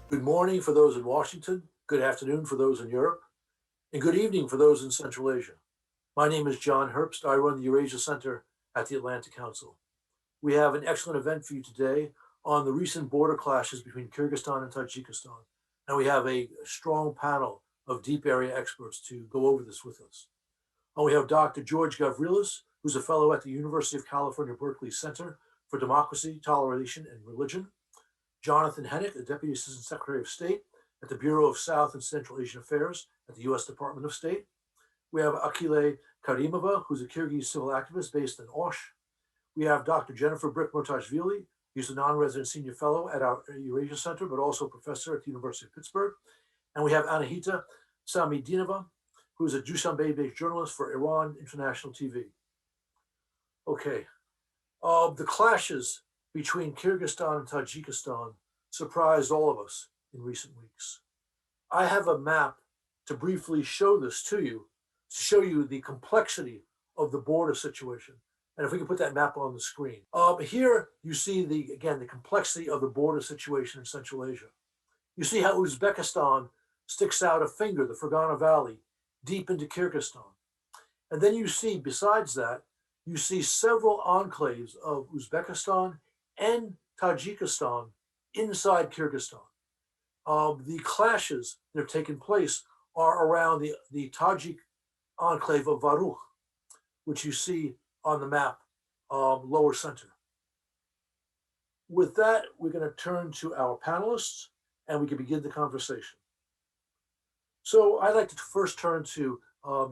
Good morning for those in Washington, good afternoon for those in Europe, and good evening for those in Central Asia. My name is John Herbst. I run the Eurasia Center at the Atlantic Council. We have an excellent event for you today on the recent border clashes between Kyrgyzstan and Tajikistan, and we have a strong panel of deep area experts to go over this with us. And we have Dr. George Gavrilis, who's a fellow at the University of California, Berkeley Center for Democracy, Toleration, and Religion. Jonathan Hennick, a Deputy Assistant Secretary of State at the Bureau of South and Central Asian Affairs at the U.S. Department of State. We have Akile Karimova, who's a Kyrgyz civil activist based in Osh. We have Dr. Jennifer Murtazashvili, who's a non-resident senior fellow at our Eurasia Center, but also a professor at the University of Pittsburgh. And we have Anahita Saymidinova, who's a Dushanbe-based journalist for Iran International TV. Okay, the clashes between Kyrgyzstan and Tajikistan surprised all of us in recent weeks. I have a map to briefly show this to you the complexity of the border situation. And if we can put that map on the screen. Here you see the complexity of the border situation in Central Asia. You see how Uzbekistan sticks out a finger, the Ferghana Valley, deep into Kyrgyzstan. And then you see, besides that, you see several enclaves of Uzbekistan and Tajikistan inside Kyrgyzstan. The clashes that have taken place are around the Tajik enclave of Varukh, which you see on the map, lower center. With that, we're going to turn to our panelists and we can begin the conversation. So I'd like to first turn to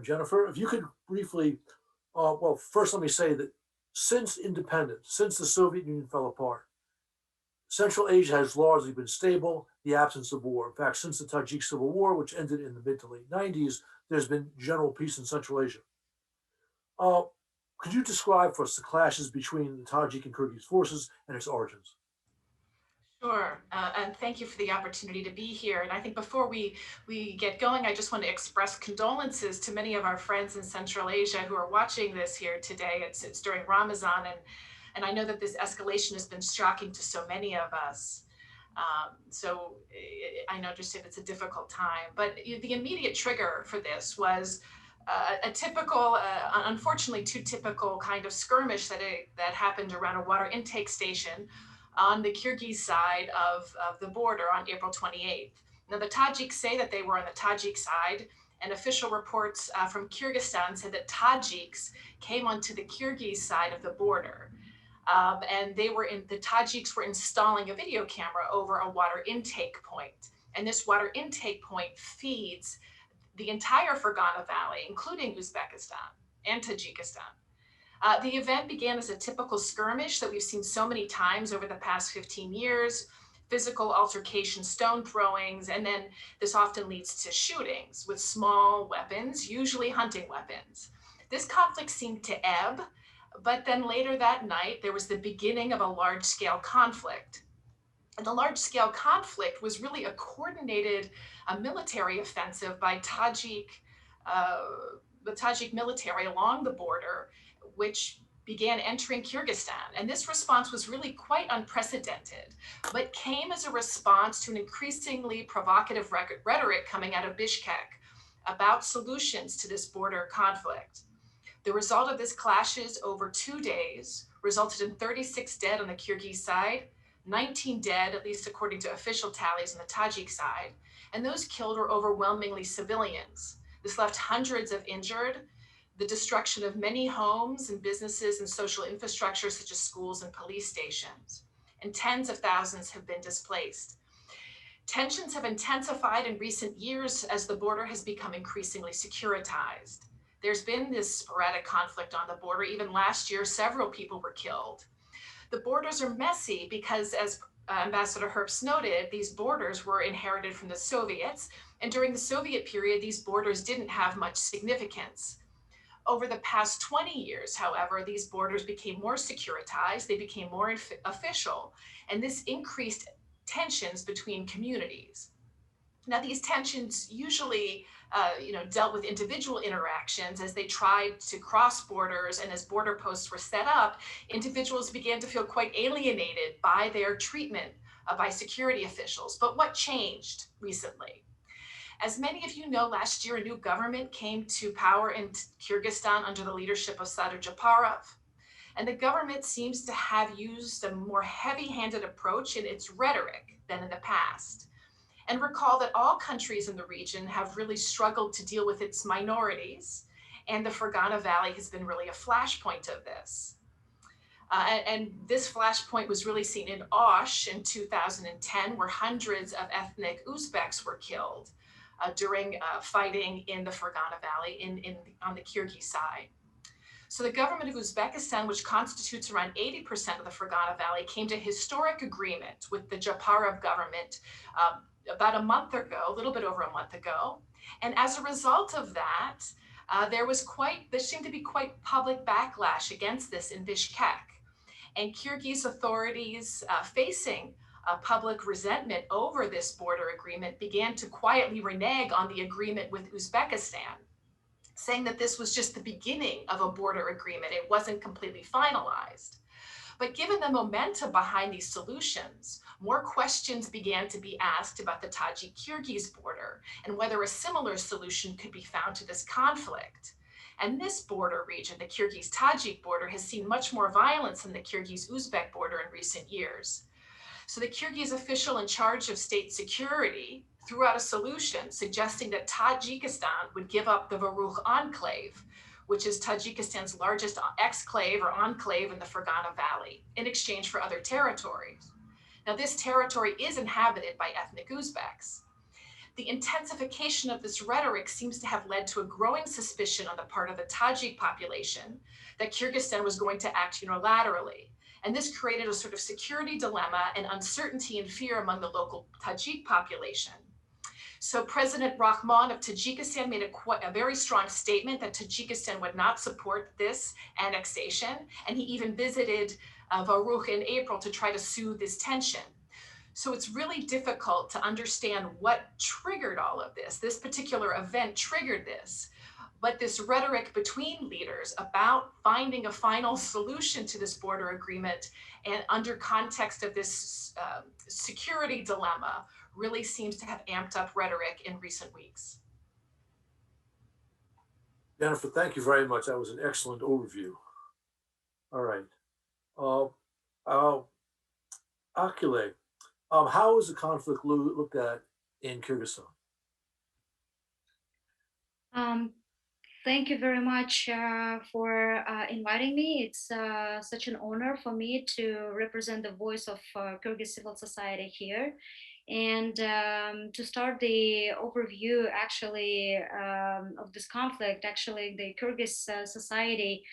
Jennifer. If you could briefly, first let me say that since independence, since the Soviet Union fell apart, Central Asia has largely been stable, the absence of war. In fact, since the Tajik Civil War, which ended in the mid to late 90s, there's been general peace in Central Asia. Could you describe for us the clashes between the Tajik and Kyrgyz forces and its origins? Sure, and thank you for the opportunity to be here. And I think before we get going, I just want to express condolences to many of our friends in Central Asia who are watching this here today. It's during Ramadan, and I know that this escalation has been shocking to so many of us. So I understand it's a difficult time, but the immediate trigger for this was a typical, unfortunately too typical kind of skirmish that happened around a water intake station on the Kyrgyz side of the border on April 28th. Now, the Tajiks say that they were on the Tajik side, and official reports from Kyrgyzstan said that Tajiks came onto the Kyrgyz side of the border. And the Tajiks were installing a video camera over a water intake point. And this water intake point feeds the entire Ferghana Valley, including Uzbekistan and Tajikistan. The event began as a typical skirmish that we've seen so many times over the past 15 years, physical altercations, stone throwings, and then this often leads to shootings with small weapons, usually hunting weapons. This conflict seemed to ebb, but then later that night, there was the beginning of a large-scale conflict. And the large-scale conflict was really a coordinated military offensive by the Tajik military along the border, which began entering Kyrgyzstan. And this response was really quite unprecedented, but came as a response to an increasingly provocative rhetoric coming out of Bishkek about solutions to this border conflict. The result of this clashes over 2 days resulted in 36 dead on the Kyrgyz side, 19 dead, at least according to official tallies on the Tajik side, and those killed were overwhelmingly civilians. This left hundreds of injured, the destruction of many homes and businesses and social infrastructure such as schools and police stations, and tens of thousands have been displaced. Tensions have intensified in recent years as the border has become increasingly securitized. There's been this sporadic conflict on the border. Even last year, several people were killed. The borders are messy because, as Ambassador Herbst noted, these borders were inherited from the Soviets, and during the Soviet period, these borders didn't have much significance. Over the past 20 years, however, these borders became more securitized, they became more official, and this increased tensions between communities. Now, these tensions usually dealt with individual interactions as they tried to cross borders, and as border posts were set up, individuals began to feel quite alienated by their treatment by security officials. But what changed recently? As many of you know, last year a new government came to power in Kyrgyzstan under the leadership of Sadyr Japarov. And the government seems to have used a more heavy-handed approach in its rhetoric than in the past. And recall that all countries in the region have really struggled to deal with its minorities, and the Ferghana Valley has been really a flashpoint of this. And this flashpoint was really seen in Osh in 2010, where hundreds of ethnic Uzbeks were killed during fighting in the Ferghana Valley on the Kyrgyz side. So the government of Uzbekistan, which constitutes around 80% of the Ferghana Valley, came to historic agreement with the Japarov government about a month ago, a little bit over a month ago. And as a result of that, there seemed to be quite public backlash against this in Bishkek. And Kyrgyz authorities facing public resentment over this border agreement began to quietly renege on the agreement with Uzbekistan, saying that this was just the beginning of a border agreement. It wasn't completely finalized. But given the momentum behind these solutions, more questions began to be asked about the Tajik-Kyrgyz border and whether a similar solution could be found to this conflict. And this border region, the Kyrgyz-Tajik border, has seen much more violence than the Kyrgyz-Uzbek border in recent years. So the Kyrgyz official in charge of state security threw out a solution suggesting that Tajikistan would give up the Varukh enclave, which is Tajikistan's largest exclave or enclave in the Ferghana Valley, in exchange for other territories. Now, this territory is inhabited by ethnic Uzbeks. The intensification of this rhetoric seems to have led to a growing suspicion on the part of the Tajik population that Kyrgyzstan was going to act unilaterally. And this created a sort of security dilemma and uncertainty and fear among the local Tajik population. So President Rahman of Tajikistan made a very strong statement that Tajikistan would not support this annexation, and he even visited Varukh in April to try to soothe this tension. So it's really difficult to understand what triggered all of this. This particular event triggered this. But this rhetoric between leaders about finding a final solution to this border agreement and under context of this security dilemma really seems to have amped up rhetoric in recent weeks. Jennifer, thank you very much. That was an excellent overview. All right. Akile, how is the conflict looked at in Kyrgyzstan? Thank you very much for inviting me. It's such an honor for me to represent the voice of Kyrgyz civil society here. And to start the overview actually of this conflict, actually the Kyrgyz society,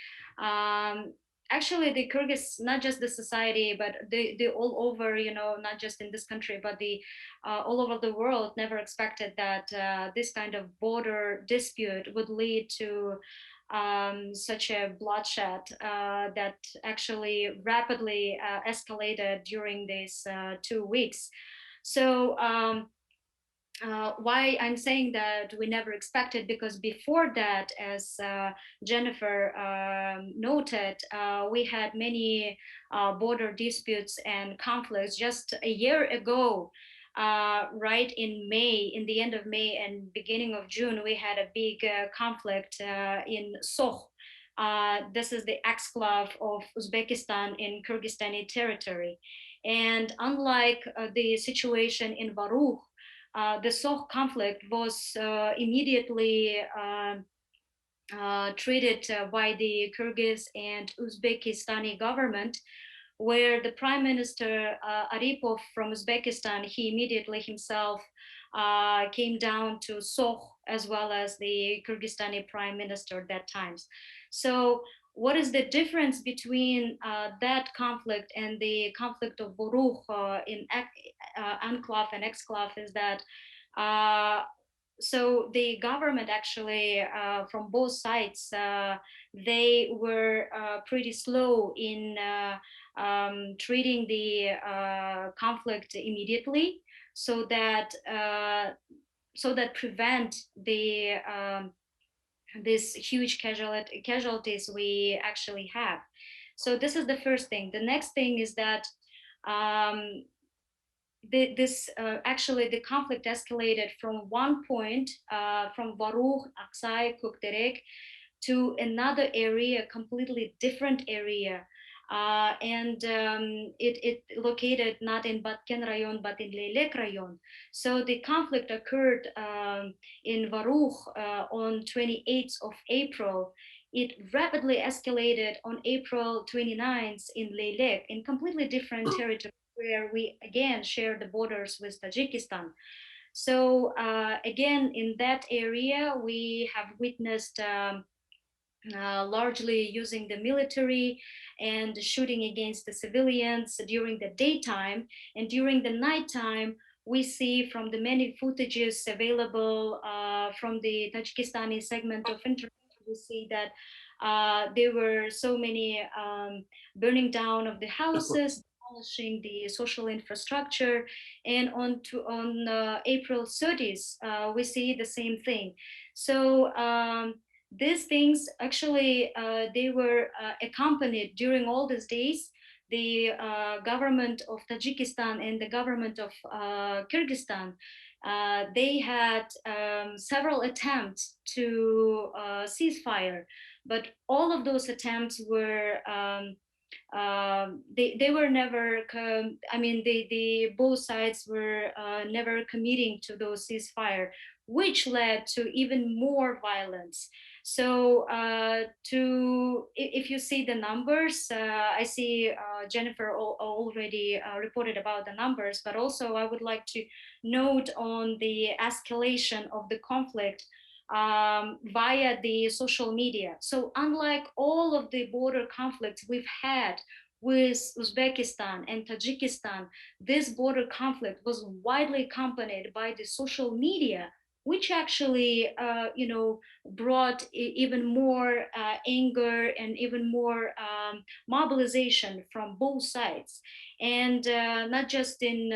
actually the Kyrgyz, not just the society, but the all over, you know, not just in this country, but the all over the world never expected that this kind of border dispute would lead to such a bloodshed that actually rapidly escalated during these 2 weeks. So why I'm saying that we never expected, because before that, as Jennifer noted, we had many border disputes and conflicts. Just a year ago, right in May, in the end of May and beginning of June, we had a big conflict in Soh. This is the exclave of Uzbekistan in Kyrgyzstani territory. And unlike the situation in Varukh, the Soh conflict was immediately treated by the Kyrgyz and Uzbekistani government, where the Prime Minister Aripov from Uzbekistan, he immediately himself came down to Soh, as well as the Kyrgyzstani Prime Minister at that time. So what is the difference between that conflict and the conflict of Varukh in enclave and exclave is that so the government actually from both sides, they were pretty slow in treating the conflict immediately, so that prevent the these huge casualties we actually have. So this is the first thing. The next thing is that actually the conflict escalated from one point, from Baruch, Aksai, Kukterek, to another area, completely different area. It located not in Batken Rayon, but in Leilek Rayon. So the conflict occurred in Baruch on 28th of April. It rapidly escalated on April 29th in Leilek, in completely different territory, where we again share the borders with Tajikistan. So again, in that area, we have witnessed largely using the military and shooting against the civilians during the daytime. And during the nighttime, we see from the many footages available from the Tajikistani segment of internet, we see that there were so many burning down of the houses, demolishing the social infrastructure. And on April 30th, we see the same thing. So these things actually they were accompanied during all these days. The government of Tajikistan and the government of Kyrgyzstan, they had several attempts to ceasefire, but all of those attempts were they were never I mean the both sides were never committing to those ceasefire, which led to even more violence. So if you see the numbers, I see Jennifer already reported about the numbers, but also I would like to note on the escalation of the conflict via the social media. So unlike all of the border conflicts we've had with Uzbekistan and Tajikistan, this border conflict was widely accompanied by the social media, which actually, brought even more anger and even more mobilization from both sides. And not just in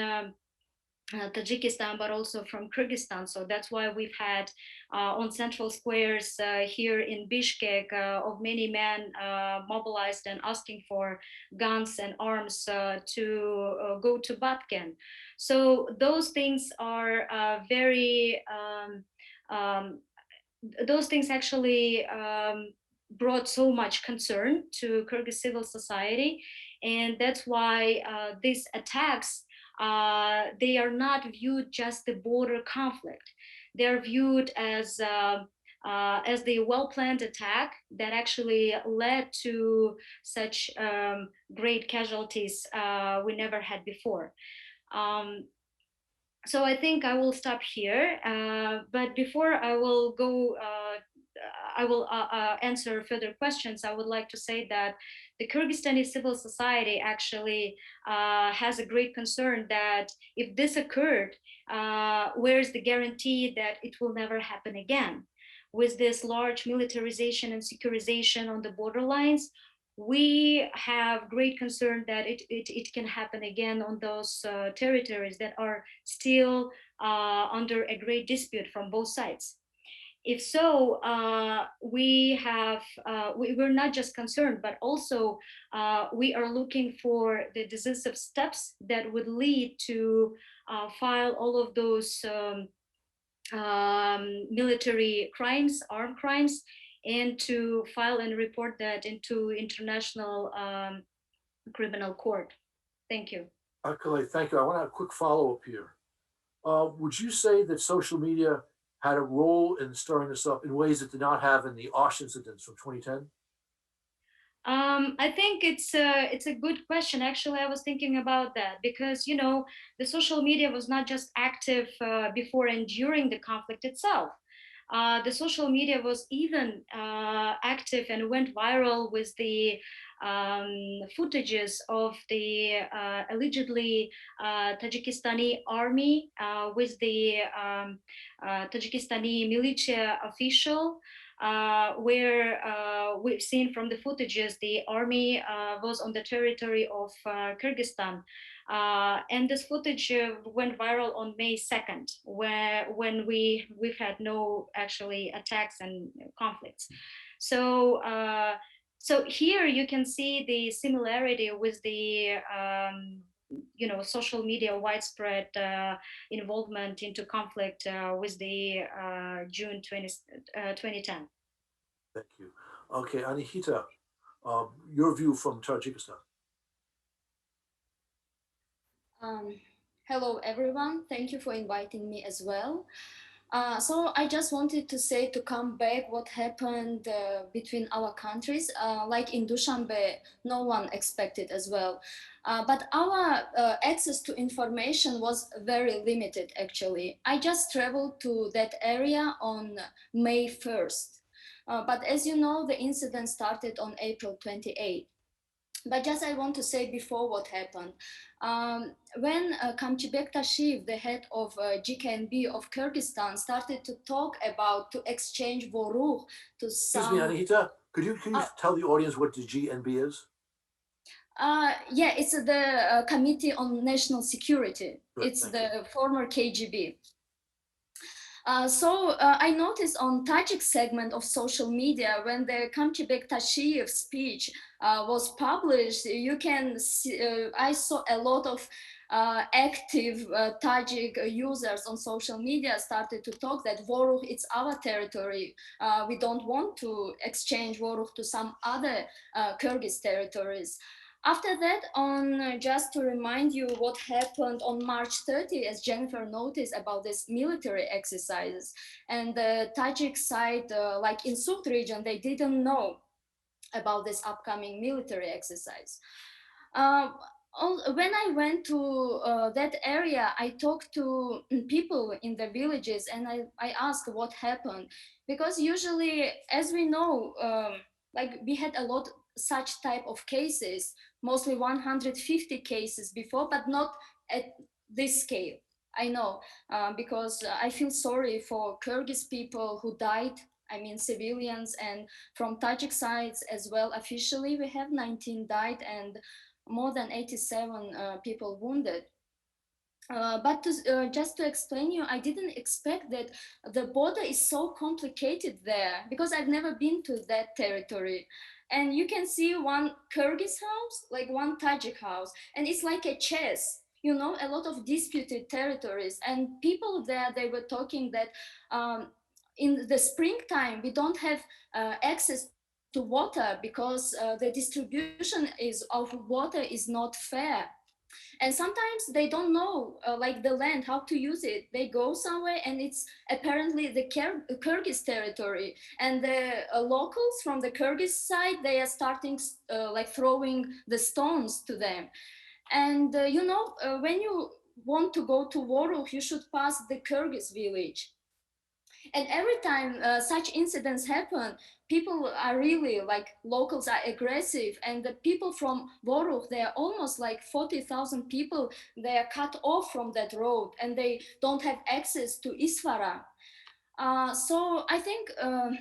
Tajikistan, but also from Kyrgyzstan. So that's why we've had on central squares here in Bishkek of many men mobilized and asking for guns and arms to go to Batken. So those things are very, those things actually brought so much concern to Kyrgyz civil society. And that's why these attacks, they are not viewed just the border conflict. They're viewed as the well-planned attack that actually led to such great casualties we never had before. So I think I will stop here. But before I will go, I will answer further questions, I would like to say that the Kyrgyzstani civil society actually has a great concern that if this occurred, where's the guarantee that it will never happen again? With this large militarization and securization on the borderlines, we have great concern that it can happen again on those territories that are still under a great dispute from both sides. If so, we're not just concerned, but also we are looking for the decisive steps that would lead to file all of those military crimes, armed crimes, and to file and report that into international criminal court. Thank you. Okay, thank you. I want to have a quick follow-up here. Would you say that social media had a role in stirring this up in ways it did not have in the Osh incidents from 2010? I think it's a good question. Actually, I was thinking about that because, the social media was not just active before and during the conflict itself. The social media was even active and went viral with the footages of the allegedly Tajikistani army with the Tajikistani militia official, where we've seen from the footages the army was on the territory of Kyrgyzstan. And this footage went viral on May 2nd, when we've had no actually attacks and conflicts. So so here you can see the similarity with the social media widespread involvement into conflict with the June 2010. Thank you. Okay, Anahita, your view from Tajikistan. Um, Hello, everyone. Thank you for inviting me as well. So I just wanted to say to come back what happened between our countries. Like in Dushanbe, no one expected as well. But our access to information was very limited actually. I just traveled to that area on May 1st. But as you know, the incident started on April 28th. But just I want to say before what happened. When Kamchibek Tashiv, the head of GKNB of Kyrgyzstan, started to talk about to exchange voruch to Excuse me, some. Anahita, could you Uh, tell the audience what the GNB is? yeah, it's the Committee on National Security. Good, It's thank you. the former KGB. I noticed on Tajik segment of social media when the Kamchibek Tashiyev speech was published, you can see, I saw a lot of active Tajik users on social media started to talk that Voruch, it's our territory. We don't want to exchange Voruch to some other Kyrgyz territories. After that, just to remind you what happened on March 30, as Jennifer noticed about this military exercises, and the Tajik side, like in Sud region, they didn't know about this upcoming military exercise. Uh, when I went to that area, I talked to people in the villages and I asked what happened. Because usually, as we know, like we had a lot such type of cases, mostly 150 cases before, but not at this scale. I know, because I feel sorry for Kyrgyz people who died, I mean civilians, and from Tajik sides as well. Officially, we have 19 died and more than 87 people wounded. Just to explain you, I didn't expect that the border is so complicated there because I've never been to that territory. And you can see one Kyrgyz house, like one Tajik house, and it's like a chess. A lot of disputed territories, and people there, they were talking that in the springtime we don't have access to water because the distribution of water is not fair, and sometimes they don't know like the land how to use it. They go somewhere and it's apparently the Kyrgyz territory, and the locals from the Kyrgyz side, they are starting like throwing the stones to them. And when you want to go to Voruch, you should pass the Kyrgyz village. And every time such incidents happen, people are really like locals are aggressive, and the people from Voruch, they are almost like 40,000 people. They are cut off from that road, and they don't have access to Isfara. So I think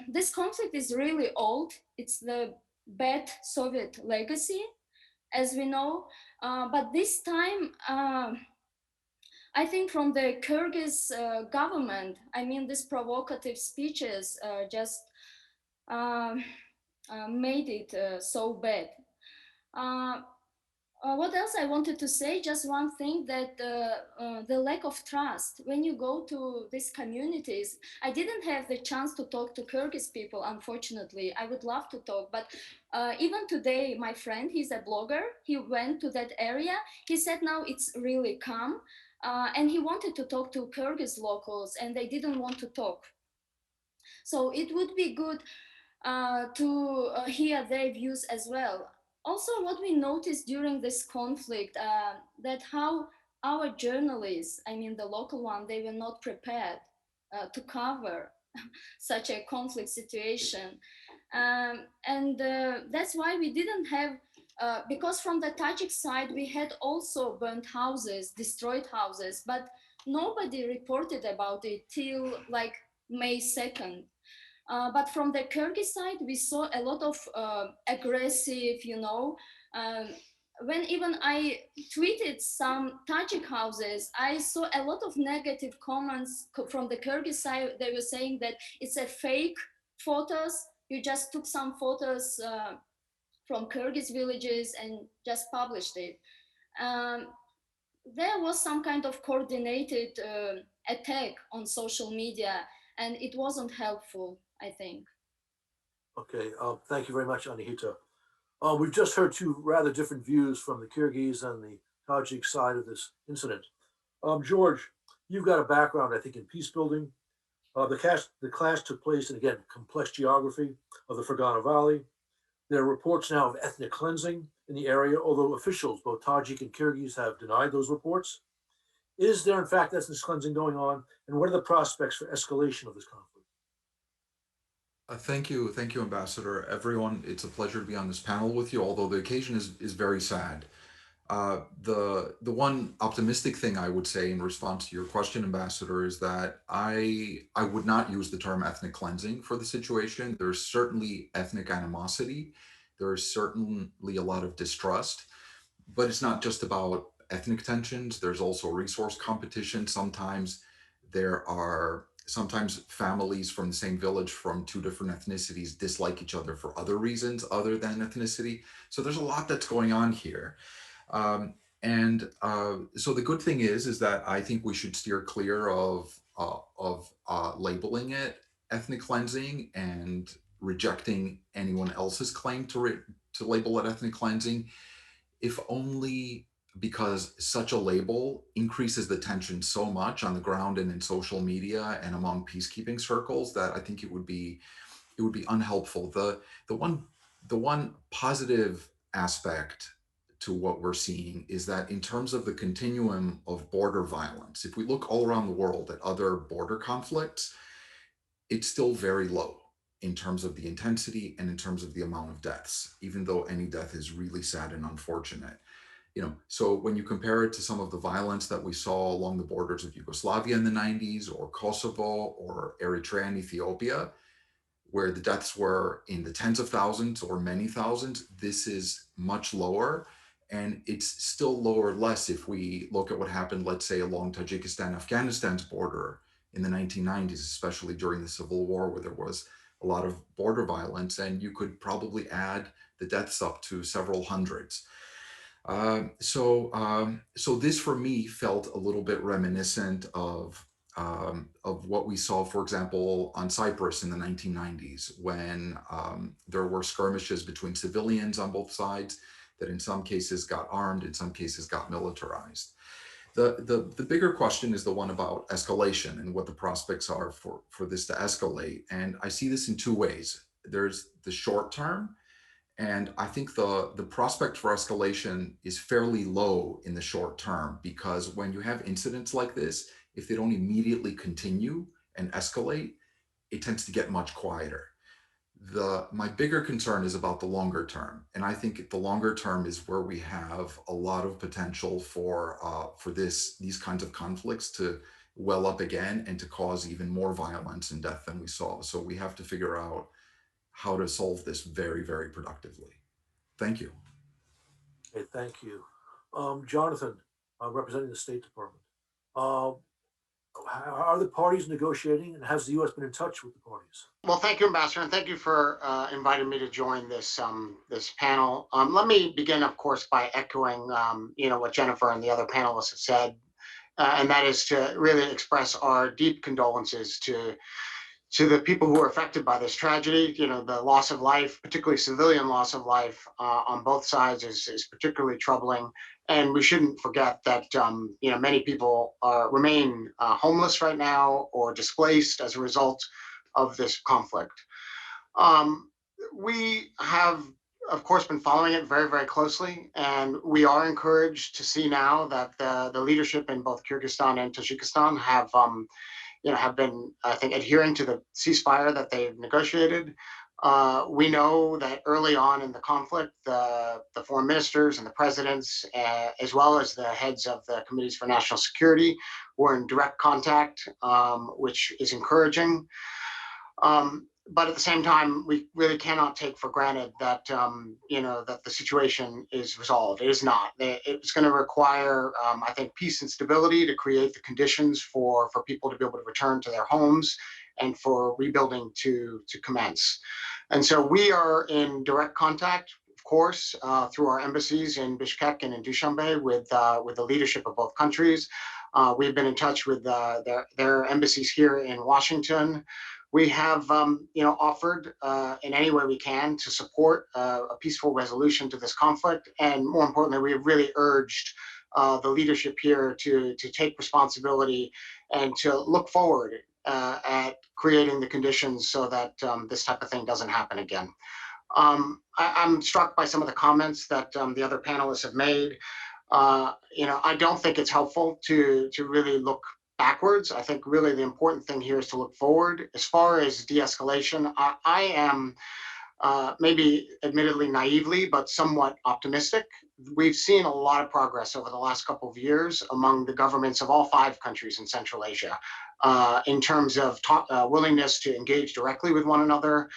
this conflict is really old. It's the bad Soviet legacy, as we know. But this time, I think from the Kyrgyz government, I mean, these provocative speeches just um, made it so bad. Uh, what else I wanted to say? Just one thing, that the lack of trust. When you go to these communities, I didn't have the chance to talk to Kyrgyz people, unfortunately. I would love to talk, but even today, my friend, he's a blogger. He went to that area. He said now it's really calm. And he wanted to talk to Kyrgyz locals, and they didn't want to talk. So it would be good to hear their views as well. Also, what we noticed during this conflict, that how our journalists, I mean the local one, they were not prepared to cover such a conflict situation. And that's why we didn't have, because from the Tajik side, we had also burnt houses, destroyed houses, but nobody reported about it till like May 2nd. But from the Kyrgyz side, we saw a lot of aggressive, um, when even I tweeted some Tajik houses, I saw a lot of negative comments from the Kyrgyz side. They were saying that it's a fake photos. You just took some photos from Kyrgyz villages and just published it. Um, there was some kind of coordinated attack on social media, and it wasn't helpful, I think. Okay, thank you very much, Anahita. We've just heard two rather different views from the Kyrgyz and the Tajik side of this incident. George, you've got a background, I think, in peace building. The clash took place in, again, complex geography of the Ferghana Valley. There are reports now of ethnic cleansing in the area, although officials, both Tajik and Kyrgyz, have denied those reports. Is there, in fact, ethnic cleansing going on? And what are the prospects for escalation of this conflict? Thank you, Ambassador. Everyone, it's a pleasure to be on this panel with you, although the occasion is very sad. The one optimistic thing I would say in response to your question, Ambassador, is that I would not use the term ethnic cleansing for the situation. There's certainly ethnic animosity. There's certainly a lot of distrust, but it's not just about ethnic tensions. There's also resource competition. Sometimes families from the same village from two different ethnicities dislike each other for other reasons other than ethnicity. So there's a lot that's going on here. So the good thing is that I think we should steer clear of labeling it ethnic cleansing and rejecting anyone else's claim to label it ethnic cleansing, if only because such a label increases the tension so much on the ground and in social media and among peacekeeping circles that I think it would be unhelpful. The one positive aspect to what we're seeing is that in terms of the continuum of border violence, if we look all around the world at other border conflicts, it's still very low in terms of the intensity and in terms of the amount of deaths, even though any death is really sad and unfortunate. So when you compare it to some of the violence that we saw along the borders of Yugoslavia in the 90s, or Kosovo, or Eritrea and Ethiopia, where the deaths were in the tens of thousands or many thousands, this is much lower. And it's still lower less if we look at what happened, let's say, along Tajikistan-Afghanistan's border in the 1990s, especially during the Civil War, where there was a lot of border violence, and you could probably add the deaths up to several hundreds. So this for me felt a little bit reminiscent of what we saw, for example, on Cyprus in the 1990s, when there were skirmishes between civilians on both sides that in some cases got armed, in some cases got militarized. The bigger question is the one about escalation and what the prospects are for this to escalate. And I see this in two ways. There's the short term, and I think the prospect for escalation is fairly low in the short term, because when you have incidents like this, if they don't immediately continue and escalate, it tends to get much quieter. My bigger concern is about the longer term. And I think the longer term is where we have a lot of potential for these kinds of conflicts to well up again and to cause even more violence and death than we saw. So we have to figure out how to solve this very, very productively. Thank you. Okay, thank you. Jonathan, representing the State Department. Are the parties negotiating, and has the U.S. been in touch with the parties? Well, thank you, Ambassador, and thank you for inviting me to join this panel. Let me begin, of course, by echoing what Jennifer and the other panelists have said, and that is to really express our deep condolences to the people who are affected by this tragedy. The loss of life, particularly civilian loss of life, on both sides is particularly troubling. And we shouldn't forget that many people remain homeless right now or displaced as a result of this conflict. We have, of course, been following it very, very closely, and we are encouraged to see now that the leadership in both Kyrgyzstan and Tajikistan have been, I think, adhering to the ceasefire that they've negotiated. We know that early on in the conflict, the foreign ministers and the presidents, as well as the heads of the committees for national security, were in direct contact, which is encouraging. But at the same time, we really cannot take for granted that that the situation is resolved. It is not. It's going to require, I think, peace and stability to create the conditions for people to be able to return to their homes and for rebuilding to commence. And so we are in direct contact, of course, through our embassies in Bishkek and in Dushanbe with the leadership of both countries. We've been in touch with their embassies here in Washington. We have, offered in any way we can to support a peaceful resolution to this conflict, and more importantly, we have really urged the leadership here to take responsibility and to look forward at creating the conditions so that this type of thing doesn't happen again. I'm struck by some of the comments that the other panelists have made. I don't think it's helpful to really look backwards. I think really the important thing here is to look forward. As far as de-escalation, I am maybe admittedly naively, but somewhat optimistic. We've seen a lot of progress over the last couple of years among the governments of all 5 countries in Central Asia in terms of willingness to engage directly with one another,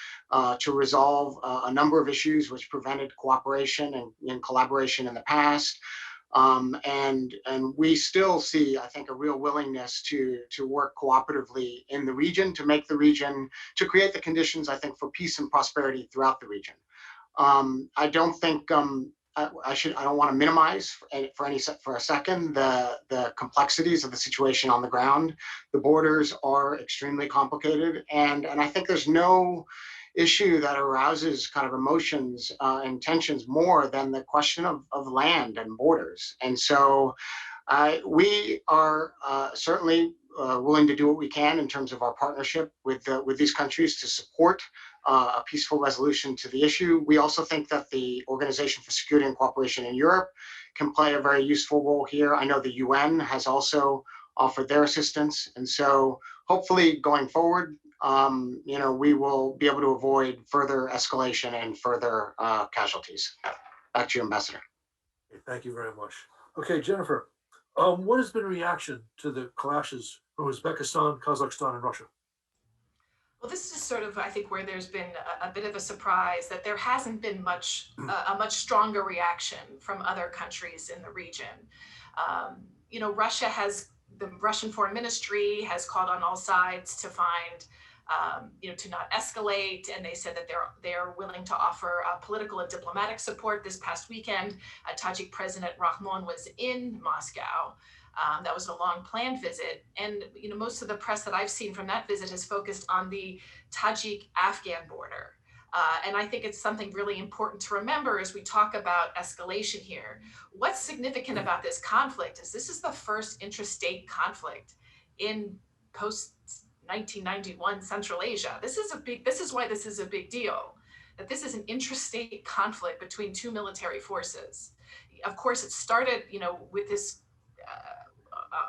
to resolve a number of issues which prevented cooperation and collaboration in the past. And we still see, I think, a real willingness to work cooperatively in the region, to make the region, to create the conditions, I think, for peace and prosperity throughout the region. I don't think I don't want to minimize for a second the complexities of the situation on the ground. The borders are extremely complicated, and I think there's no issue that arouses kind of emotions and tensions more than the question of land and borders. And so we are certainly willing to do what we can in terms of our partnership with these countries to support a peaceful resolution to the issue. We also think that the Organization for Security and Cooperation in Europe can play a very useful role here. I know the UN has also offered their assistance. And so hopefully going forward, we will be able to avoid further escalation and further casualties. Back to you, Ambassador. Thank you very much. Okay, Jennifer, what has been the reaction to the clashes from Uzbekistan, Kazakhstan, and Russia? Well, this is sort of, I think, where there's been a bit of a surprise that there hasn't been a much stronger reaction from other countries in the region. The Russian Foreign Ministry has called on all sides to find, to not escalate, and they said that they're willing to offer political and diplomatic support. This past weekend, Tajik President Rahmon was in Moscow. That was a long planned visit. And most of the press that I've seen from that visit has focused on the Tajik-Afghan border. And I think it's something really important to remember as we talk about escalation here. What's significant about this conflict is this is the first intrastate conflict in post-1991 Central Asia. This is why this is a big deal, that this is an intrastate conflict between 2 military forces. Of course, it started, with this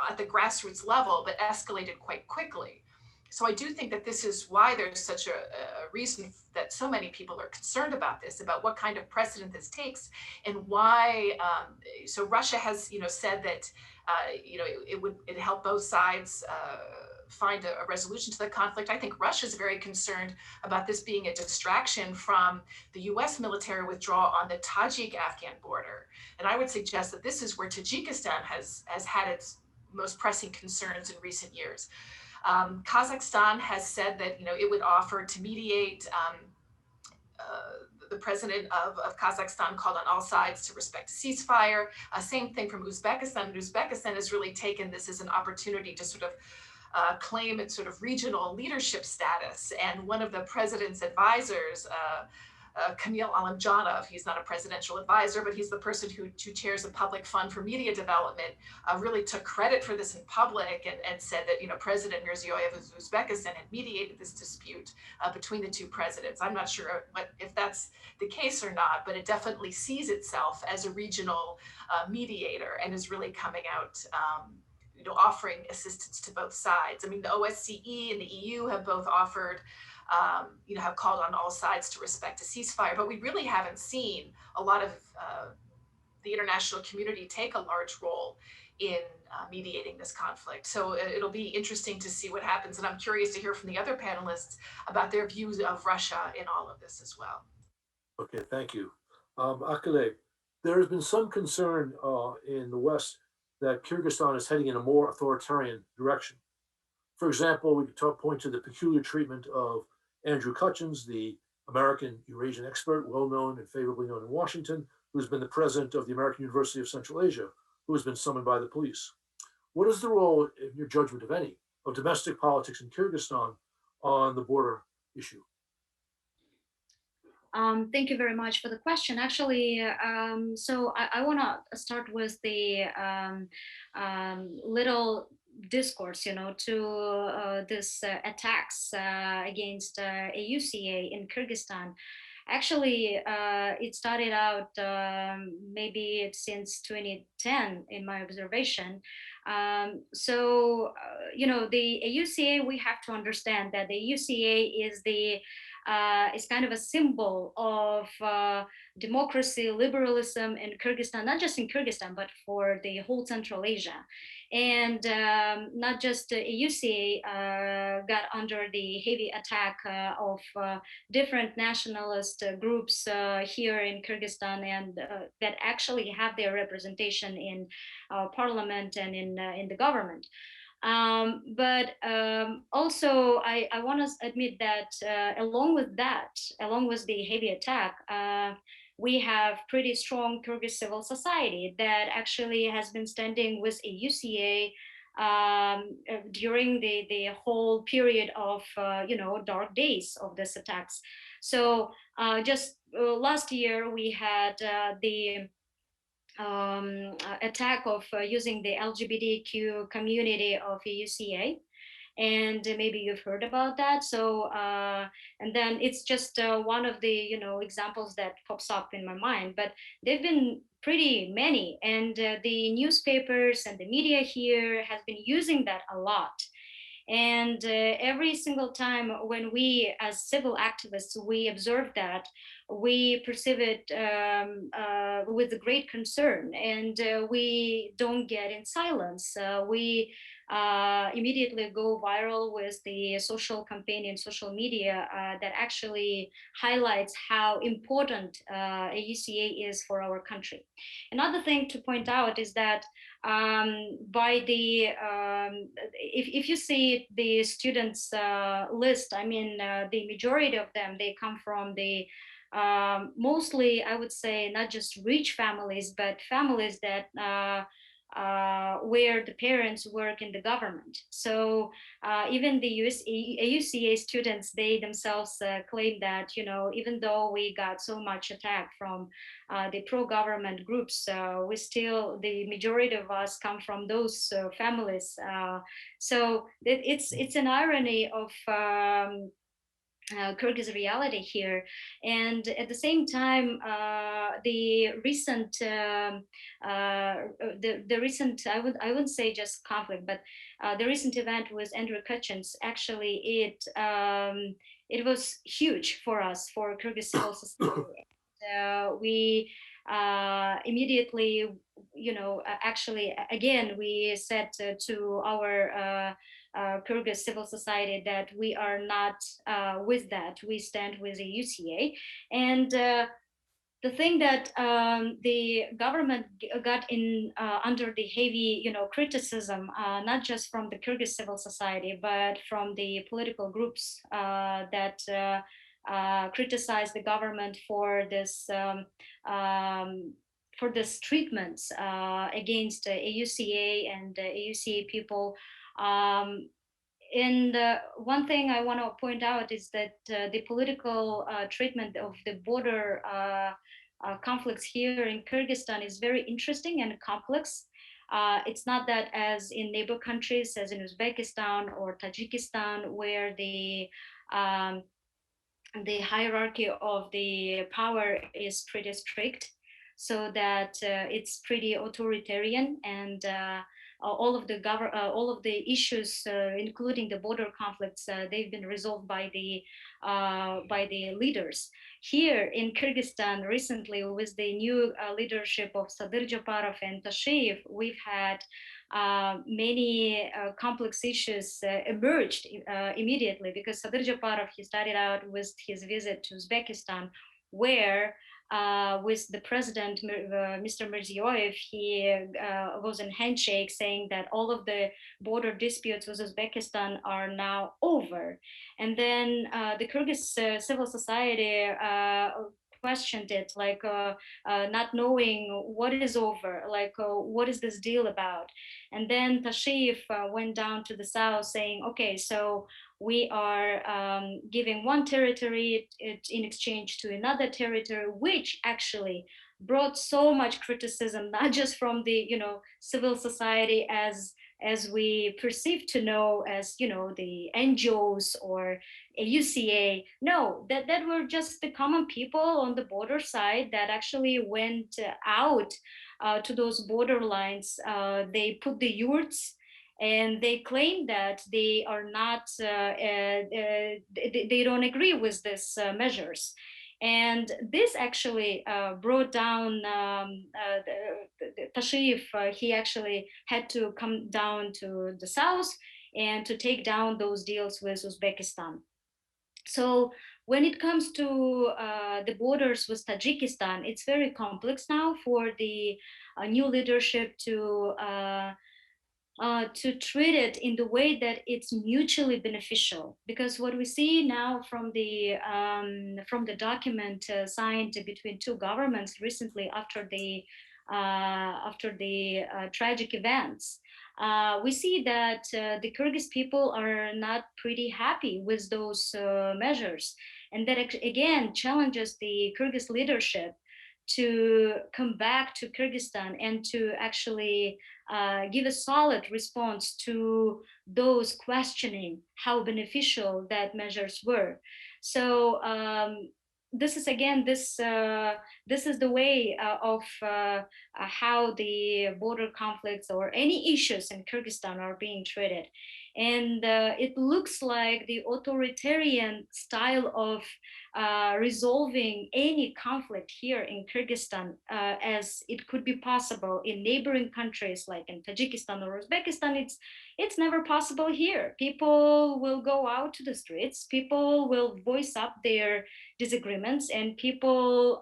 at the grassroots level, but escalated quite quickly. So I do think that this is why there's such a reason that so many people are concerned about this, about what kind of precedent this takes, and why. So Russia has, said that, it help both sides find a resolution to the conflict. I think Russia is very concerned about this being a distraction from the U.S. military withdrawal on the Tajik-Afghan border, and I would suggest that this is where Tajikistan has had its most pressing concerns in recent years. Kazakhstan has said that it would offer to mediate. The president of Kazakhstan called on all sides to respect a ceasefire. Same thing from Uzbekistan. Uzbekistan has really taken this as an opportunity to sort of claim its sort of regional leadership status. And one of the president's advisors, Kamil Alamjanov, he's not a presidential advisor, but he's the person who chairs the public fund for media development, really took credit for this in public and said that President Mirziyoyev of Uzbekistan had mediated this dispute between the 2 presidents. I'm not sure if that's the case or not, but it definitely sees itself as a regional mediator and is really coming out offering assistance to both sides. I mean, the OSCE and the EU have both offered have called on all sides to respect a ceasefire, but we really haven't seen a lot of the international community take a large role in mediating this conflict. So it'll be interesting to see what happens, and I'm curious to hear from the other panelists about their views of Russia in all of this as well. Okay, thank you. Akile, there has been some concern in the West that Kyrgyzstan is heading in a more authoritarian direction. For example, we could point to the peculiar treatment of Andrew Cutchins, the American Eurasian expert, well known and favorably known in Washington, who's been the president of the American University of Central Asia, who has been summoned by the police. What is the role, in your judgment, if any, of domestic politics in Kyrgyzstan on the border issue? Thank you very much for the question. Actually, so I want to start with the little discourse, to this attacks against AUCA in Kyrgyzstan. Actually, it started out maybe since 2010 in my observation. The AUCA, we have to understand that the AUCA is kind of a symbol of democracy, liberalism in Kyrgyzstan, not just in Kyrgyzstan, but for the whole Central Asia. And not just AUCA got under the heavy attack of different nationalist groups here in Kyrgyzstan, and that actually have their representation in parliament and in the government. But also, I want to admit that along with the heavy attack, we have pretty strong Kyrgyz civil society that actually has been standing with AUCA during the whole period of dark days of these attacks. So just last year we had the attack of using the LGBTQ community of AUCA, and maybe you've heard about that. So and then it's just one of the examples that pops up in my mind, but they've been pretty many, and the newspapers and the media here has been using that a lot. And every single time when we, as civil activists, we observe that, we perceive it with great concern, and we don't get in silence. We immediately go viral with the social campaign in social media that actually highlights how important AUCA is for our country. Another thing to point out is that by the if you see the students list, I mean the majority of them, they come from the mostly, I would say, not just rich families, but families that where the parents work in the government. So even the AUCA students, they themselves claim that, even though we got so much attack from the pro-government groups, we still, the majority of us come from those families. So it's an irony of Kyrgyz reality here, and at the same time, the recent I wouldn't say just conflict, but the recent event with Andrew Kachins, actually it was huge for us, for Kyrgyz civil society. We immediately, actually, again, we said to our Kyrgyz civil society that we are not with that. We stand with the UCA. And the thing that the government got in under the heavy, criticism, not just from the Kyrgyz civil society, but from the political groups that criticize the government for this treatments against AUCA and AUCA people. And one thing I want to point out is that the political treatment of the border conflicts here in Kyrgyzstan is very interesting and complex. It's not that as in neighbor countries, as in Uzbekistan or Tajikistan, where the hierarchy of the power is pretty strict, so that it's pretty authoritarian, and all of the issues, including the border conflicts, they've been resolved by the leaders. Here in Kyrgyzstan, recently, with the new leadership of Sadir Japarov and Tasheyev, we've had many complex issues emerged immediately, because Sadir Japarov, he started out with his visit to Uzbekistan, where with the president, Mr. Mirziyoyev. He was in handshake saying that all of the border disputes with Uzbekistan are now over. And then the Kyrgyz civil society questioned it, like not knowing what is over, like what is this deal about. And then Tashev went down to the south saying, okay, so we are giving one territory in exchange to another territory, which actually brought so much criticism, not just from the civil society as we perceive to know as the NGOs or a UCA. No, that were just the common people on the border side that actually went out to those border lines. They put the yurts, and they claim that they are not, they don't agree with these measures. And this actually brought down Tashev. He actually had to come down to the south and to take down those deals with Uzbekistan. So when it comes to the borders with Tajikistan, it's very complex now for the new leadership to treat it in the way that it's mutually beneficial. Because what we see now from the document signed between two governments recently after the tragic events, we see that the Kyrgyz people are not pretty happy with those measures, and that again challenges the Kyrgyz leadership to come back to Kyrgyzstan and to actually give a solid response to those questioning how beneficial that measures were. So this is again this is the way of how the border conflicts or any issues in Kyrgyzstan are being treated. And it looks like the authoritarian style of resolving any conflict here in Kyrgyzstan, as it could be possible in neighboring countries like in Tajikistan or Uzbekistan, it's never possible here. People will go out to the streets, people will voice up their disagreements, and people,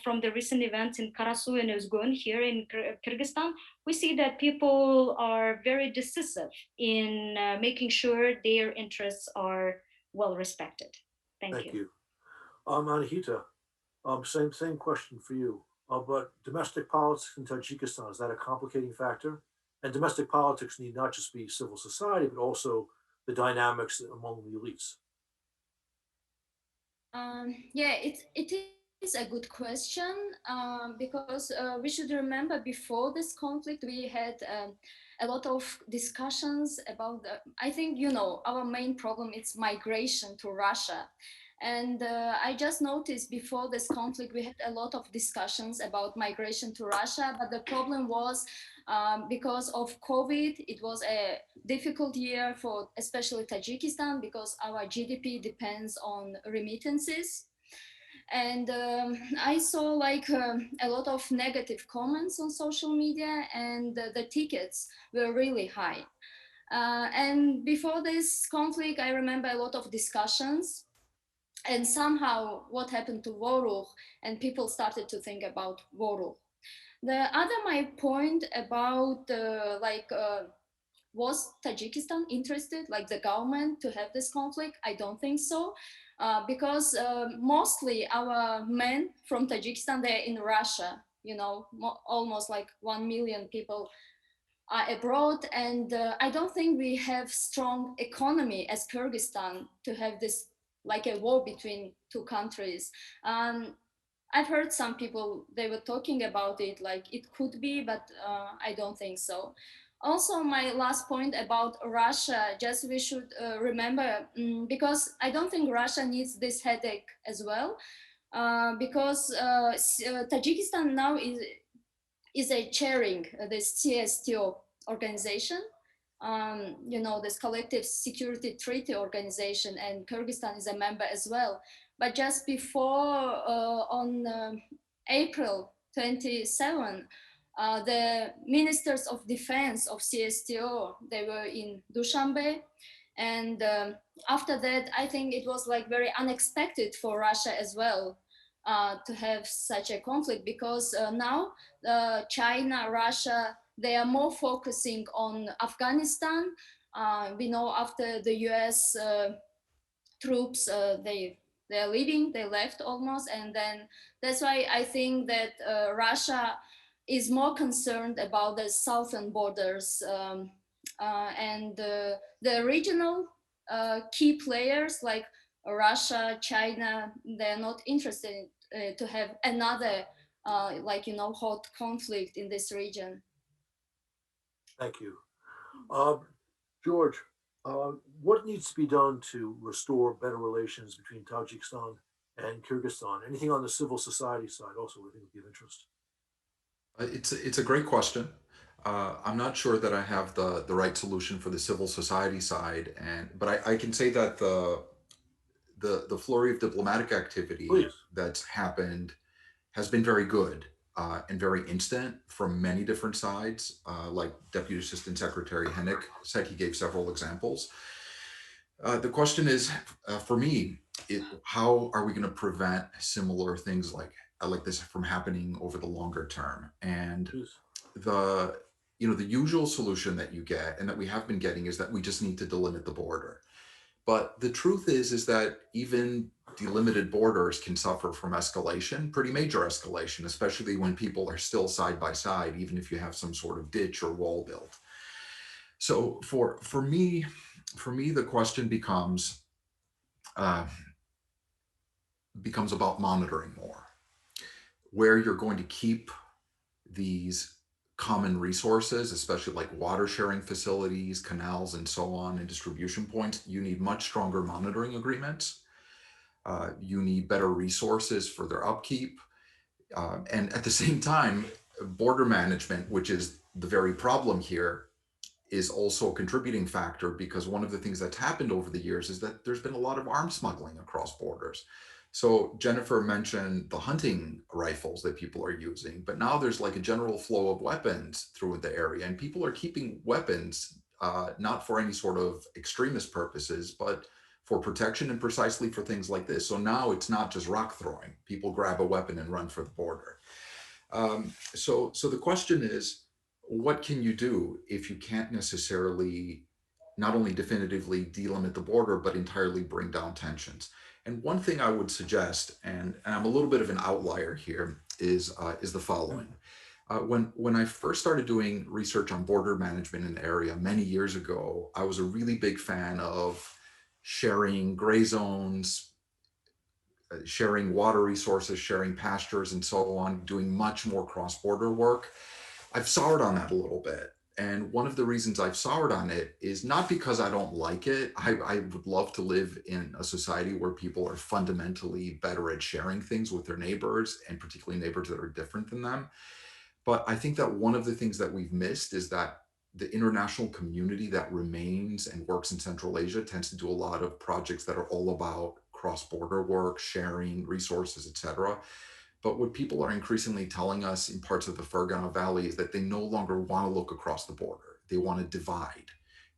from the recent events in Karasu and Uzgun here in Kyrgyzstan, we see that people are very decisive in making sure their interests are well respected. Thank you. Anahita, same question for you. But domestic politics in Tajikistan, is that a complicating factor? And domestic politics need not just be civil society, but also the dynamics among the elites. Yeah, it is a good question, because we should remember before this conflict we had a lot of discussions about I think our main problem is migration to Russia. And I just noticed before this conflict we had a lot of discussions about migration to Russia, but the problem was because of COVID, it was a difficult year for especially Tajikistan, because our GDP depends on remittances. And I saw like a lot of negative comments on social media, and the tickets were really high. And before this conflict, I remember a lot of discussions, and somehow what happened to Voruch, and people started to think about Voruch. The other my point about was Tajikistan interested, like the government, to have this conflict? I don't think so, because mostly our men from Tajikistan, they're in Russia, almost like 1 million people are abroad, and I don't think we have strong economy as Kyrgyzstan to have this like a war between two countries. I've heard some people, they were talking about it like it could be, but I don't think so. Also, my last point about Russia, just we should remember, because I don't think Russia needs this headache as well, because Tajikistan now is a chairing this CSTO organization, this collective security treaty organization, and Kyrgyzstan is a member as well. But just before, on April 27, the ministers of defense of CSTO, they were in Dushanbe. And after that, I think it was like very unexpected for Russia as well. to have such a conflict, because now China, Russia, they are more focusing on Afghanistan. We know after the US troops, they're leaving, they left almost, and then that's why I think that Russia is more concerned about the southern borders, and the regional key players like Russia, China, they're not interested to have another hot conflict in this region. Thank you. George, what needs to be done to restore better relations between Tajikistan and Kyrgyzstan? Anything on the civil society side also I think would be of interest. It's a great question. I'm not sure that I have the right solution for the civil society side, but I can say that the flurry of diplomatic activity Please. that's happened has been very good and very instant from many different sides. Like Deputy Assistant Secretary Hennick said, he gave several examples. The question is, for me, how are we going to prevent similar things like this from happening over the longer term? And Please. the usual solution that you get and that we have been getting is that we just need to delimit the border. But the truth is that even delimited borders can suffer from escalation, pretty major escalation, especially when people are still side by side, even if you have some sort of ditch or wall built. So for me, the question becomes about monitoring more, where you're going to keep these common resources, especially like water sharing facilities, canals, and so on, and distribution points. You need much stronger monitoring agreements. You need better resources for their upkeep. And at the same time, border management, which is the very problem here, is also a contributing factor, because one of the things that's happened over the years is that there's been a lot of arms smuggling across borders. So Jennifer mentioned the hunting rifles that people are using, but now there's like a general flow of weapons through the area, and people are keeping weapons, not for any sort of extremist purposes, but for protection and precisely for things like this. So now it's not just rock throwing. People grab a weapon and run for the border. So the question is, what can you do if you can't necessarily not only definitively delimit the border, but entirely bring down tensions? And one thing I would suggest, and I'm a little bit of an outlier here, is the following. When I first started doing research on border management in the area many years ago, I was a really big fan of sharing gray zones, sharing water resources, sharing pastures, and so on, doing much more cross-border work. I've soured on that a little bit. And one of the reasons I've soured on it is not because I don't like it. I would love to live in a society where people are fundamentally better at sharing things with their neighbors, and particularly neighbors that are different than them. But I think that one of the things that we've missed is that the international community that remains and works in Central Asia tends to do a lot of projects that are all about cross-border work, sharing resources, etc. But what people are increasingly telling us in parts of the Ferghana Valley is that they no longer want to look across the border. They want to divide.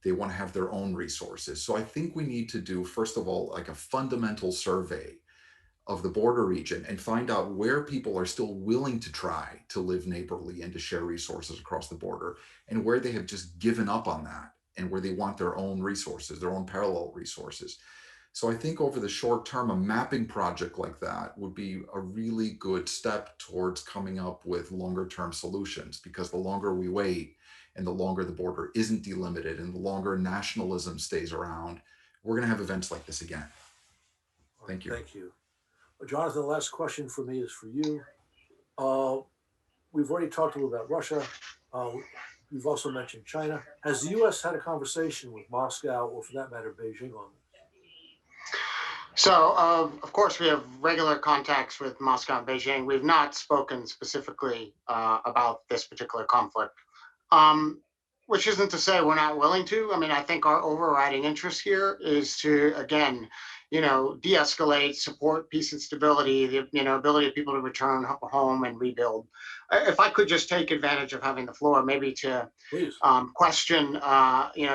They want to have their own resources. So I think we need to do, first of all, like a fundamental survey of the border region and find out where people are still willing to try to live neighborly and to share resources across the border, and where they have just given up on that, and where they want their own resources, their own parallel resources. So I think over the short term, a mapping project like that would be a really good step towards coming up with longer term solutions, because the longer we wait and the longer the border isn't delimited and the longer nationalism stays around, we're going to have events like this again. Thank you. Thank you. Jonathan, the last question for me is for you. We've already talked a little about Russia. We've also mentioned China. Has the U.S. had a conversation with Moscow, or for that matter, Beijing, on this? So, of course, we have regular contacts with Moscow and Beijing. We've not spoken specifically about this particular conflict, which isn't to say we're not willing to. I mean, I think our overriding interest here is to, again, de-escalate, support peace and stability, the ability of people to return home and rebuild. If I could just take advantage of having the floor, maybe to Please. question,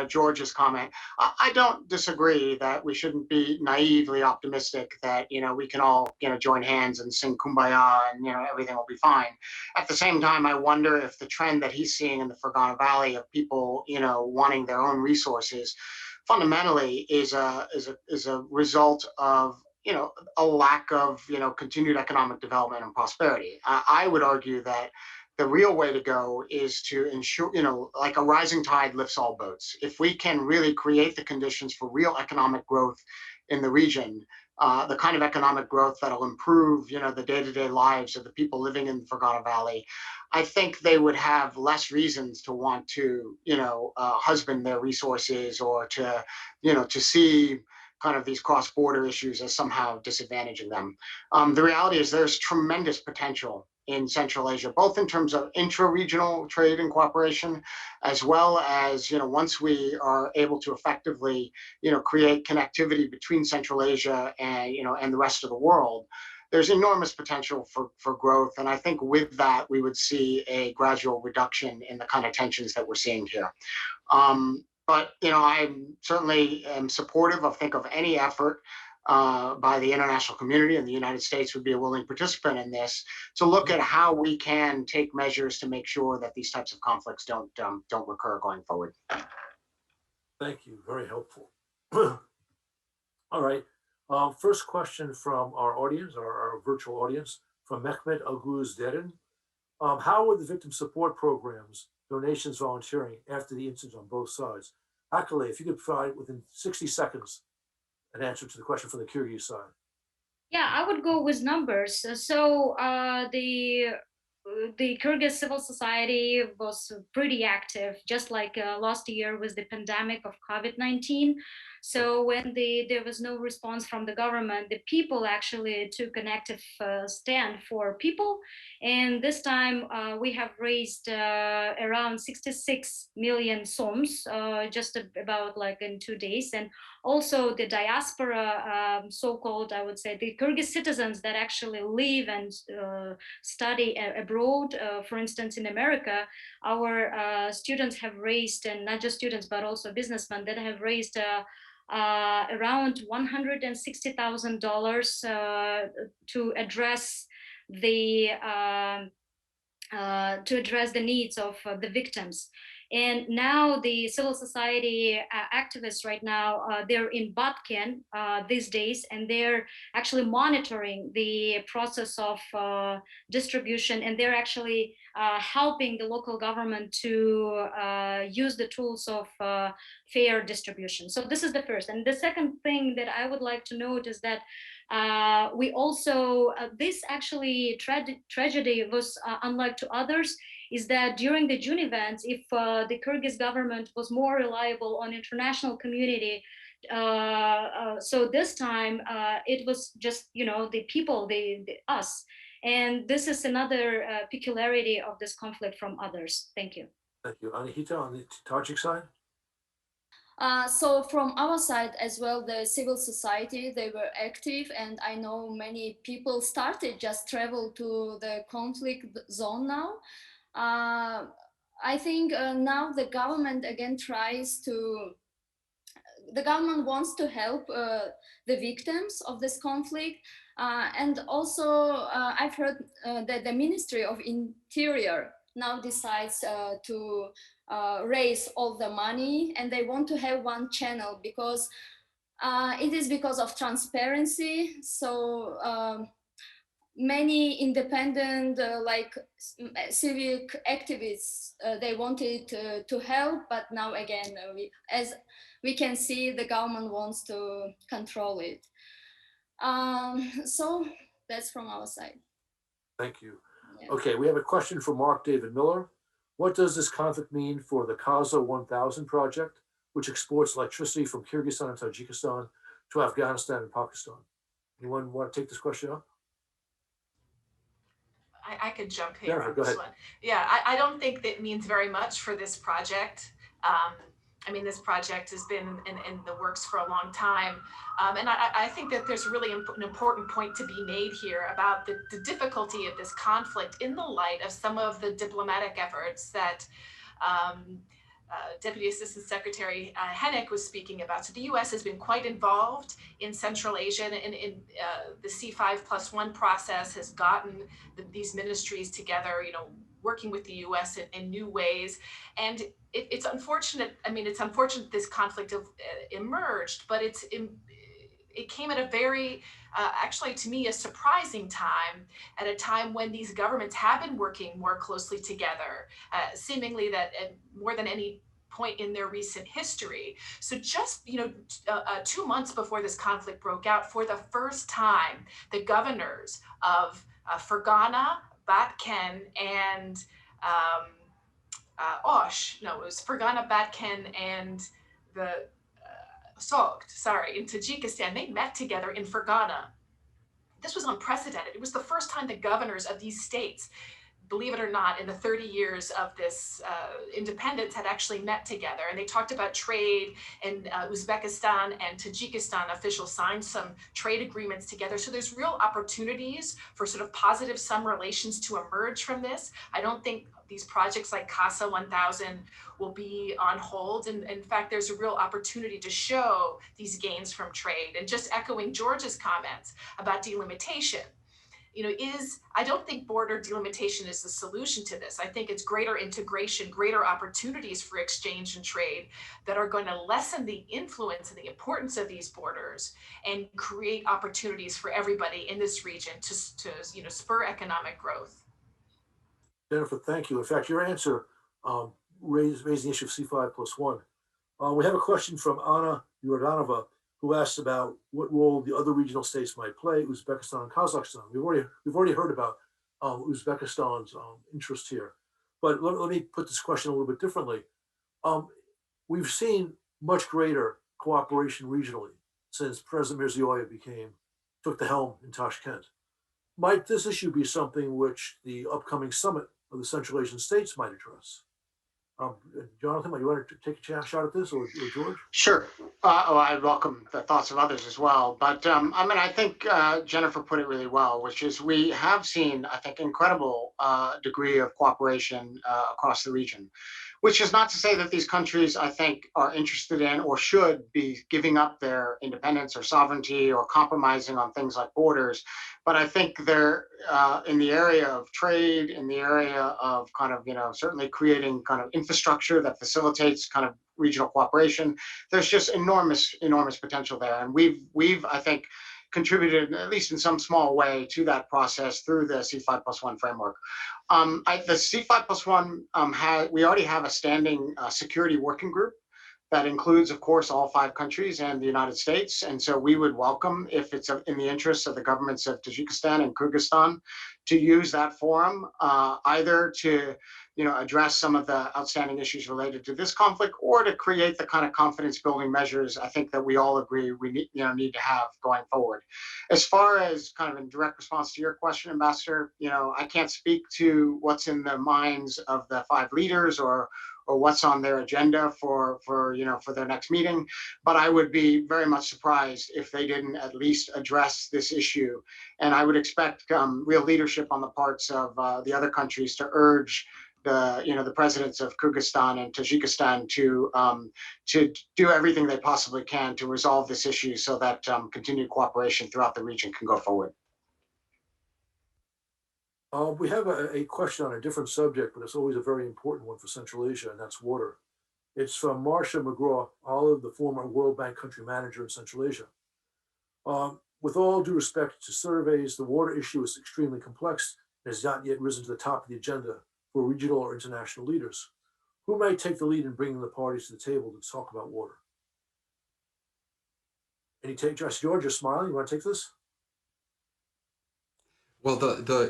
George's comment. I don't disagree that we shouldn't be naively optimistic that we can all join hands and sing kumbaya and everything will be fine. At the same time, I wonder if the trend that he's seeing in the Ferghana Valley of people wanting their own resources fundamentally is a result of a lack of continued economic development and prosperity. I would argue that the real way to go is to ensure, like a rising tide lifts all boats. If we can really create the conditions for real economic growth in the region, the kind of economic growth that'll improve, the day-to-day lives of the people living in the Ferghana Valley, I think they would have less reasons to want to, husband their resources or to see kind of these cross-border issues as somehow disadvantaging them. The reality is there's tremendous potential in Central Asia, both in terms of intra-regional trade and cooperation, as well as, once we are able to effectively, create connectivity between Central Asia and, and the rest of the world, there's enormous potential for growth. And I think with that, we would see a gradual reduction in the kind of tensions that we're seeing here. But I certainly am supportive of any effort by the international community, and the United States would be a willing participant in this, to look at how we can take measures to make sure that these types of conflicts don't recur going forward. Thank you. Very helpful. All right. First question from our audience, our virtual audience, from Mehmet Aguz Derin. How were the victim support programs, donations, volunteering after the incident on both sides? Akile, if you could provide within 60 seconds an answer to the question from the Kyrgyz side. Yeah, I would go with numbers. So the Kyrgyz civil society was pretty active, just like last year with the pandemic of COVID-19. So when there was no response from the government, the people actually took an active stand for people. And this time we have raised around 66 million soms, just about like in 2 days. And also the diaspora, so-called, I would say, the Kyrgyz citizens that actually live and study abroad, for instance, in America, our students have raised, and not just students, but also businessmen that have raised around $160,000 to address the needs of the victims. And now the civil society activists right now, they're in Batken these days, and they're actually monitoring the process of distribution, and they're actually helping the local government to use the tools of fair distribution. So this is the first. And the second thing that I would like to note is that we also, this actually tragedy was unlike to others, is that during the June events, if the Kyrgyz government was more reliable on international community, so this time it was just, the people, us. And this is another peculiarity of this conflict from others. Thank you. Thank you. Anahita, on the Tajik side? So from our side as well, the civil society, they were active, and I know many people started just travel to the conflict zone now. I think now the government again the government wants to help the victims of this conflict. And also I've heard that the Ministry of Interior now decides to raise all the money, and they want to have one channel because it is because of transparency. So many independent like civic activists, they wanted to help, but now again, as we can see, the government wants to control it. So that's from our side. Thank you. Yeah. Okay, we have a question from Mark David Miller. What does this conflict mean for the Casa 1000 project, which exports electricity from Kyrgyzstan and Tajikistan to Afghanistan and Pakistan? Anyone want to take this question up? I could jump here Yeah, on go this ahead. one. Yeah, I don't think that means very much for this project. I mean, this project has been in the works for a long time. And I think that there's really an important point to be made here about the difficulty of this conflict in the light of some of the diplomatic efforts that um, Deputy Assistant Secretary Hennick was speaking about. So the U.S. has been quite involved in Central Asia, and the C5+1 process has gotten these ministries together, working with the U.S. in new ways. And it's unfortunate. I mean, it's unfortunate this conflict emerged, but it came at a very, actually to me, a surprising time, at a time when these governments have been working more closely together, seemingly that more than any point in their recent history. So just 2 months before this conflict broke out, for the first time, the governors of Ferghana, Batken, and Osh, no, it was Ferghana, Batken, and the Sogt, sorry, in Tajikistan, they met together in Ferghana. This was unprecedented. It was the first time the governors of these states, believe it or not, in the 30 years of this independence, had actually met together. And they talked about trade, and Uzbekistan and Tajikistan officials signed some trade agreements together. So there's real opportunities for sort of positive sum relations to emerge from this. I don't think these projects like Casa 1000 will be on hold. And in fact, there's a real opportunity to show these gains from trade. And just echoing George's comments about delimitation, I don't think border delimitation is the solution to this. I think it's greater integration, greater opportunities for exchange and trade that are going to lessen the influence and the importance of these borders and create opportunities for everybody in this region to spur economic growth. Jennifer, thank you. In fact, your answer raised the issue of C5+1. We have a question from Anna Yurdanova, who asks about what role the other regional states might play, Uzbekistan and Kazakhstan. We've already heard about Uzbekistan's interest here, but let me put this question a little bit differently. We've seen much greater cooperation regionally since President Mirziyoyev took the helm in Tashkent. Might this issue be something which the upcoming summit of the Central Asian states might address? Jonathan, you want to take a shot at this, or George? Sure. I welcome the thoughts of others as well. But I think Jennifer put it really well, which is we have seen, I think, incredible degree of cooperation across the region, which is not to say that these countries, I think, are interested in or should be giving up their independence or sovereignty or compromising on things like borders. But I think they're in the area of trade, in the area of certainly creating kind of infrastructure that facilitates kind of regional cooperation. There's just enormous potential there. And we've I think, contributed, at least in some small way, to that process through the C5+1 framework. The C5+1, we already have a standing security working group that includes, of course, all 5 countries and the United States. And so we would welcome, if it's in the interests of the governments of Tajikistan and Kyrgyzstan, to use that forum either to address some of the outstanding issues related to this conflict, or to create the kind of confidence building measures I think that we all agree we need to have going forward. As far as kind of in direct response to your question, Ambassador, I can't speak to what's in the minds of the 5 leaders or what's on their agenda for their next meeting, but I would be very much surprised if they didn't at least address this issue. And I would expect real leadership on the parts of the other countries to urge the presidents of Kyrgyzstan and Tajikistan to do everything they possibly can to resolve this issue so that continued cooperation throughout the region can go forward. We have a question on a different subject, but it's always a very important one for Central Asia, and that's water. It's from Marcia McGraw-Olive, the former World Bank country manager in Central Asia. With all due respect to surveys, the water issue is extremely complex and has not yet risen to the top of the agenda for regional or international leaders. Who might take the lead in bringing the parties to the table to talk about water? George, you're smiling. You want to take this? Well,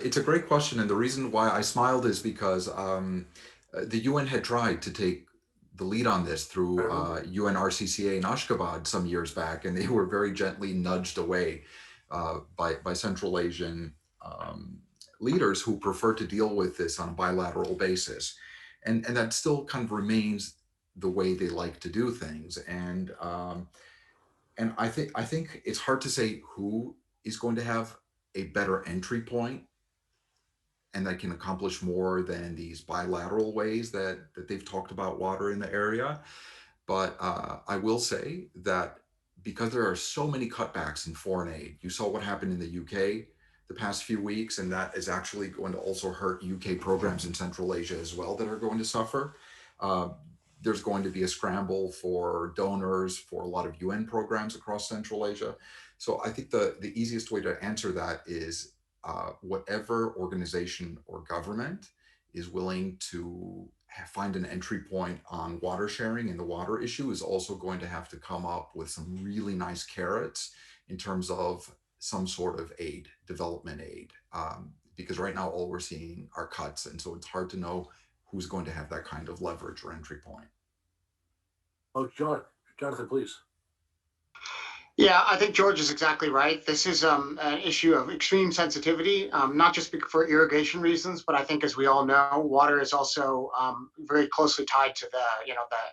it's a great question, and the reason why I smiled is because the UN had tried to take the lead on this through UNRCCA in Ashgabat some years back, and they were very gently nudged away by Central Asian leaders who prefer to deal with this on a bilateral basis, and that still kind of remains the way they like to do things. And I think it's hard to say who is going to have a better entry point and that can accomplish more than these bilateral ways that they've talked about water in the area. But I will say that because there are so many cutbacks in foreign aid, you saw what happened in the UK the past few weeks, and that is actually going to also hurt UK programs in Central Asia as well that are going to suffer. Uh, there's going to be a scramble for donors for a lot of UN programs across Central Asia. So I think the easiest way to answer that is whatever organization or government is willing to find an entry point on water sharing and the water issue is also going to have to come up with some really nice carrots in terms of some sort of aid, development aid, because right now all we're seeing are cuts, and so it's hard to know who's going to have that kind of leverage or entry point. Oh, Jonathan, please. Yeah, I think George is exactly right. This is an issue of extreme sensitivity, not just for irrigation reasons, but I think, as we all know, water is also very closely tied to the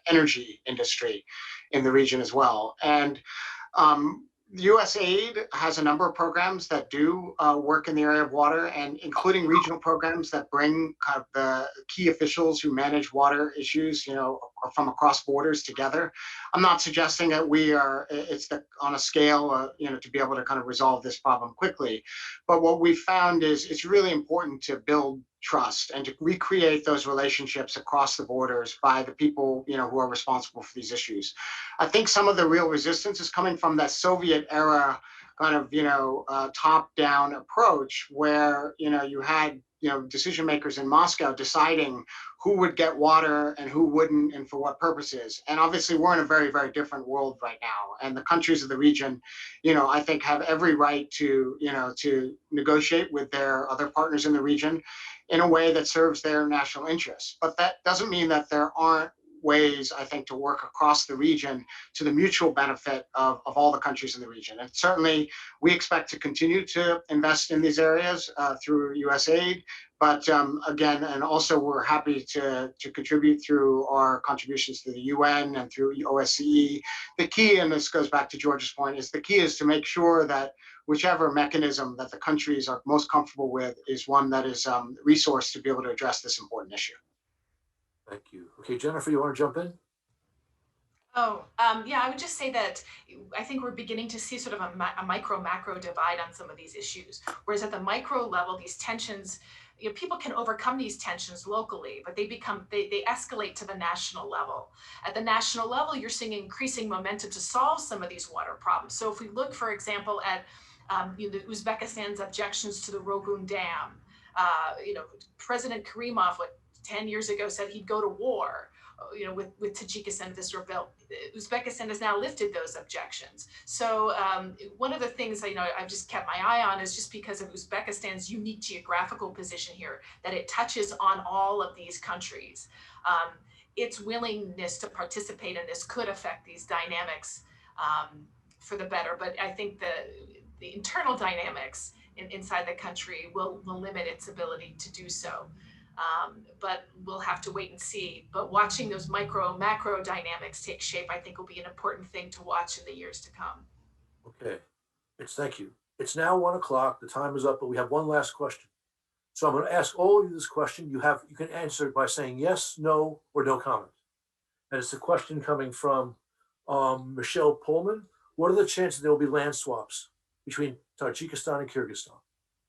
energy industry in the region as well. And U.S. aid has a number of programs that do work in the area of water, and including regional programs that bring kind of the key officials who manage water issues, from across borders together. I'm not suggesting that it's on a scale, to be able to kind of resolve this problem quickly. But what we found is it's really important to build trust and to recreate those relationships across the borders by the people, who are responsible for these issues. I think some of the real resistance is coming from that Soviet era kind of, top-down approach where, you had, decision makers in Moscow deciding who would get water and who wouldn't and for what purposes. And obviously we're in a very, very different world right now. And the countries of the region, I think have every right to negotiate with their other partners in the region in a way that serves their national interests. But that doesn't mean that there aren't ways, I think, to work across the region to the mutual benefit of all the countries in the region. And certainly we expect to continue to invest in these areas through US aid. But again, and also we're happy to contribute through our contributions to the UN and through OSCE. The key, and this goes back to George's point, is the key is to make sure that whichever mechanism that the countries are most comfortable with is one that is resourced to be able to address this important issue. Thank you. Okay, Jennifer, you want to jump in? Yeah, I would just say that I think we're beginning to see sort of a micro-macro divide on some of these issues. Whereas at the micro level, these tensions, people can overcome these tensions locally, but they escalate to the national level. At the national level, you're seeing increasing momentum to solve some of these water problems. So if we look, for example, at Uzbekistan's objections to the Rogun Dam, President Karimov, 10 years ago said he'd go to war, with Tajikistan, this rebel. Uzbekistan has now lifted those objections. So one of the things I've just kept my eye on is just because of Uzbekistan's unique geographical position here, that it touches on all of these countries. Its willingness to participate in this could affect these dynamics for the better. But I think the internal dynamics inside the country will limit its ability to do so. But we'll have to wait and see. But watching those macro dynamics take shape, I think, will be an important thing to watch in the years to come. Okay, thank you. It's now 1 o'clock. The time is up, but we have one last question. So I'm going to ask all of you this question. You can answer it by saying yes, no, or no comment. And it's a question coming from Michelle Pullman. What are the chances there will be land swaps between Tajikistan and Kyrgyzstan?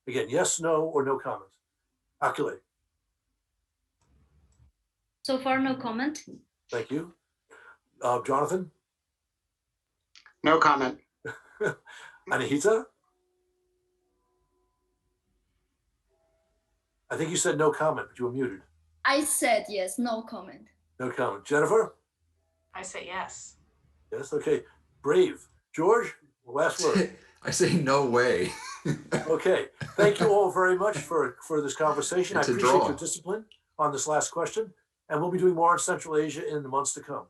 Again, yes, no, or no comment. Akile. So far, no comment. Thank you. Jonathan? No comment. Anahita? I think you said no comment, but you were muted. I said yes, no comment. No comment. Jennifer? I say yes. Yes, okay. Brave. George, last word. I say no way. Okay. Thank you all very much for this conversation. It's I appreciate your discipline on this last question. And we'll be doing more in Central Asia in the months to come.